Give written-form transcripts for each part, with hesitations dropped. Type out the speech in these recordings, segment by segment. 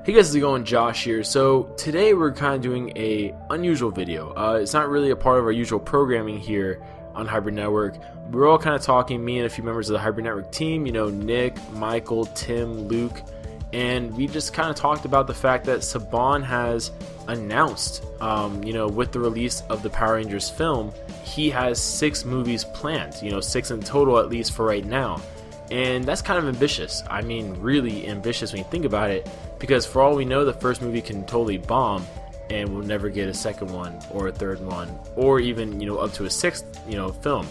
Hey guys, how's it going? Josh here. So today we're kind of doing a unusual video. It's not really a part of our usual programming here on Hybrid Network. We're all kind of talking, me and a few members of the Hybrid Network team, Nick, Michael, Tim, Luke, and we just kind of talked about the fact that Saban has announced, with the release of the Power Rangers film, he has 6 movies planned, 6 in total at least for right now. And that's kind of ambitious. I mean, really ambitious when you think about it, because for all we know, the first movie can totally bomb and we'll never get a second one or a third one or even, up to a 6th, film.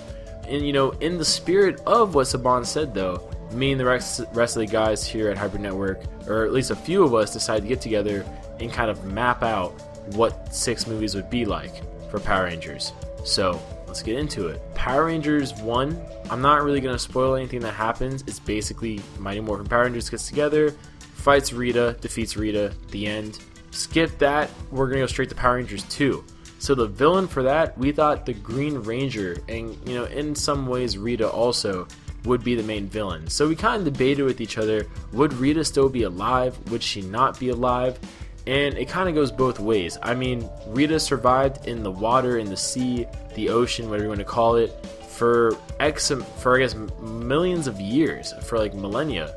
And, in the spirit of what Saban said, though, me and the rest of the guys here at Hybrid Network, or at least a few of us, decided to get together and kind of map out what 6 movies would be like for Power Rangers. So let's get into it. Power Rangers 1, I'm not really going to spoil anything that happens. It's basically Mighty Morphin Power Rangers gets together, fights Rita, defeats Rita, the end. Skip that, we're going to go straight to Power Rangers 2. So the villain for that, we thought the Green Ranger, and in some ways Rita also, would be the main villain. So we kind of debated with each other, would Rita still be alive? Would she not be alive? And it kind of goes both ways. I mean, Rita survived in the water, in the sea, the ocean, whatever you want to call it, for I guess millions of years, for like millennia,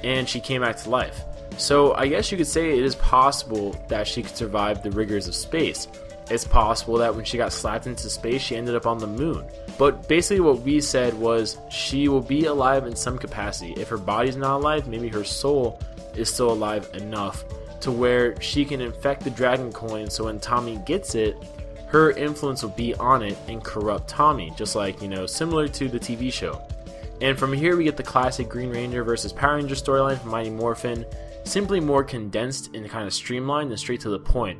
and she came back to life. So I guess you could say it is possible that she could survive the rigors of space. It's possible that when she got slapped into space, she ended up on the moon. But basically what we said was she will be alive in some capacity. If her body's not alive, maybe her soul is still alive enough to where she can infect the Dragon Coin, so when Tommy gets it, her influence will be on it and corrupt Tommy, just like, similar to the TV show. And from here we get the classic Green Ranger versus Power Ranger storyline from Mighty Morphin, simply more condensed and kind of streamlined and straight to the point,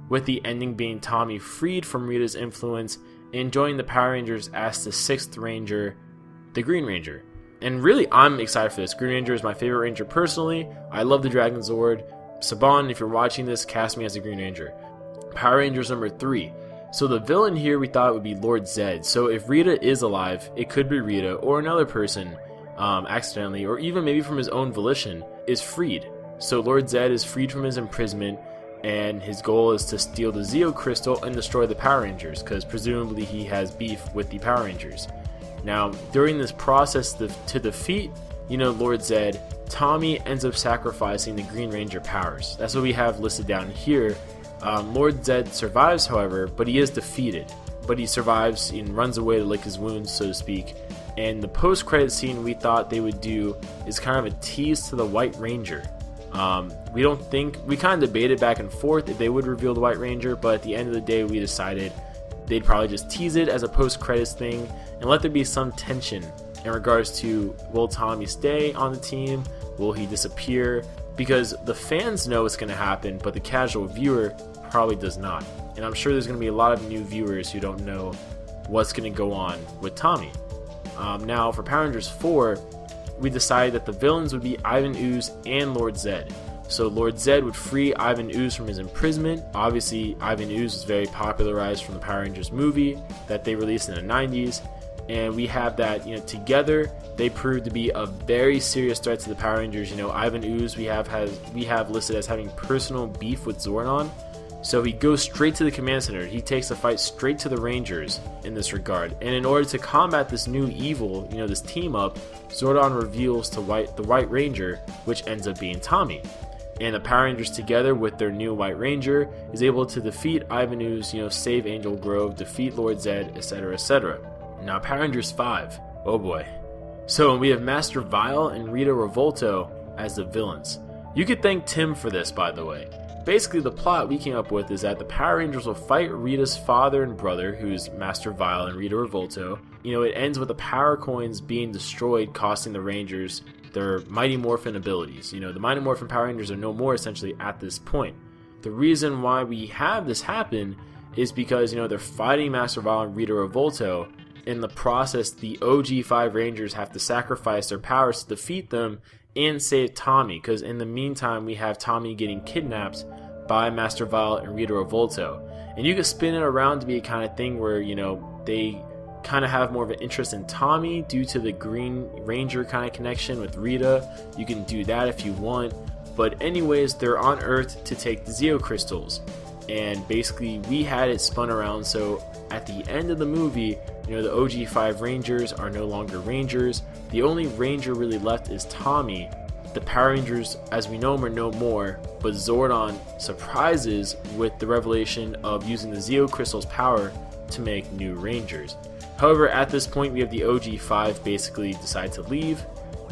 with the ending being Tommy freed from Rita's influence and joining the Power Rangers as the 6th Ranger, the Green Ranger. And really, I'm excited for this. Green Ranger is my favorite Ranger personally. I love the Dragon Zord. Saban, if you're watching this, cast me as the Green Ranger. Power Rangers number 3. So the villain here we thought would be Lord Zedd. So if Rita is alive, it could be Rita or another person accidentally, or even maybe from his own volition, is freed. So Lord Zedd is freed from his imprisonment, and his goal is to steal the Zeo Crystal and destroy the Power Rangers, because presumably he has beef with the Power Rangers. Now, during this process to defeat, Lord Zedd, Tommy ends up sacrificing the Green Ranger powers. That's what we have listed down here. Lord Zedd survives, however, but he is defeated. But he survives and runs away to lick his wounds, so to speak. And the post-credit scene we thought they would do is kind of a tease to the White Ranger. We kind of debated back and forth if they would reveal the White Ranger, but at the end of the day we decided they'd probably just tease it as a post-credits thing and let there be some tension in regards to, will Tommy stay on the team? Will he disappear? Because the fans know what's going to happen, but the casual viewer probably does not. And I'm sure there's going to be a lot of new viewers who don't know what's going to go on with Tommy. Now, for Power Rangers 4, we decided that the villains would be Ivan Ooze and Lord Zedd. So Lord Zedd would free Ivan Ooze from his imprisonment. Obviously, Ivan Ooze was very popularized from the Power Rangers movie that they released in the 90s. And we have that, together they proved to be a very serious threat to the Power Rangers. Ivan Ooze we have listed as having personal beef with Zordon. So he goes straight to the command center. He takes the fight straight to the Rangers in this regard. And in order to combat this new evil, this team up, Zordon reveals to the White Ranger, which ends up being Tommy. And the Power Rangers together with their new White Ranger is able to defeat Ivan Ooze, save Angel Grove, defeat Lord Zedd, etc., etc. Now Power Rangers 5, oh boy. So we have Master Vile and Rita Revolto as the villains. You could thank Tim for this, by the way. Basically the plot we came up with is that the Power Rangers will fight Rita's father and brother, who's Master Vile and Rita Revolto. It ends with the power coins being destroyed, costing the Rangers their Mighty Morphin abilities. The Mighty Morphin Power Rangers are no more essentially at this point. The reason why we have this happen is because, they're fighting Master Vile and Rita Revolto. In the process, the OG 5 Rangers have to sacrifice their powers to defeat them and save Tommy, because in the meantime we have Tommy getting kidnapped by Master Vile and Rita Revolto. And you can spin it around to be a kind of thing where, they kind of have more of an interest in Tommy due to the Green Ranger kind of connection with Rita. You can do that if you want. But anyways, they're on Earth to take the Zeo crystals, and basically we had it spun around. So at the end of the movie, the OG 5 Rangers are no longer Rangers. The only Ranger really left is Tommy. The Power Rangers, as we know them, are no more, but Zordon surprises with the revelation of using the Zeo Crystal's power to make new Rangers. However, at this point, we have the OG 5 basically decide to leave.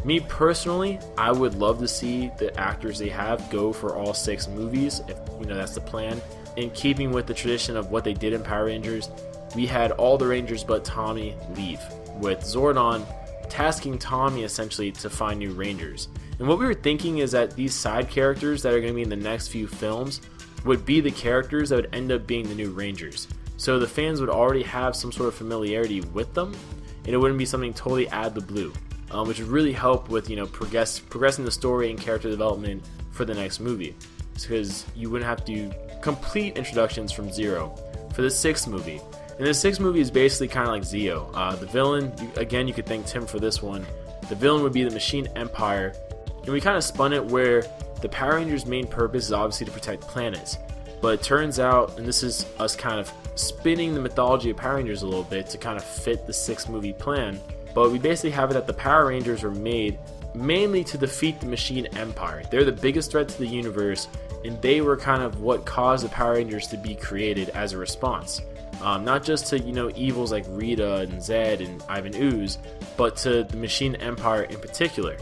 Me personally, I would love to see the actors they have go for all 6 movies, if that's the plan. In keeping with the tradition of what they did in Power Rangers, we had all the Rangers but Tommy leave, with Zordon tasking Tommy essentially to find new Rangers. And what we were thinking is that these side characters that are going to be in the next few films would be the characters that would end up being the new Rangers. So the fans would already have some sort of familiarity with them, and it wouldn't be something totally out of the blue, which would really help with progressing the story and character development for the next movie. Because you wouldn't have to do complete introductions from zero for the 6th movie. And the 6th movie is basically kind of like Zeo. The villain, again, you could thank Tim for this one. The villain would be the Machine Empire. And we kind of spun it where the Power Rangers' main purpose is obviously to protect planets. But it turns out, and this is us kind of spinning the mythology of Power Rangers a little bit to kind of fit the 6th movie plan, but we basically have it that the Power Rangers were made mainly to defeat the Machine Empire. They're the biggest threat to the universe, and they were kind of what caused the Power Rangers to be created as a response. Not just to evils like Rita and Zed and Ivan Ooze, but to the Machine Empire in particular.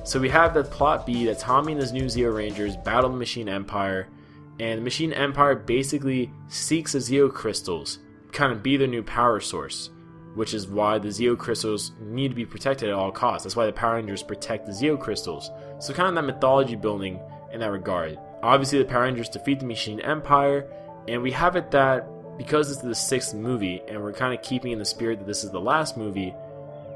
So we have the plot be that Tommy and his new Zeo Rangers battle the Machine Empire, and the Machine Empire basically seeks the Zeo crystals, kind of be their new power source, which is why the Zeo crystals need to be protected at all costs. That's why the Power Rangers protect the Zeo crystals. So kind of that mythology building in that regard. Obviously the Power Rangers defeat the Machine Empire, and we have it that because this is the 6th movie, and we're kind of keeping in the spirit that this is the last movie,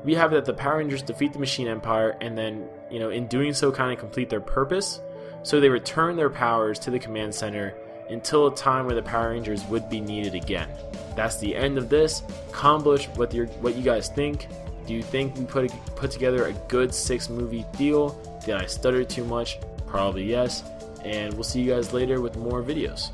we have that the Power Rangers defeat the Machine Empire, and then, in doing so, kind of complete their purpose. So they return their powers to the command center until a time where the Power Rangers would be needed again. That's the end of this. Comment what you guys think. Do you think we put together a good 6 movie deal? Did I stutter too much? Probably yes. And we'll see you guys later with more videos.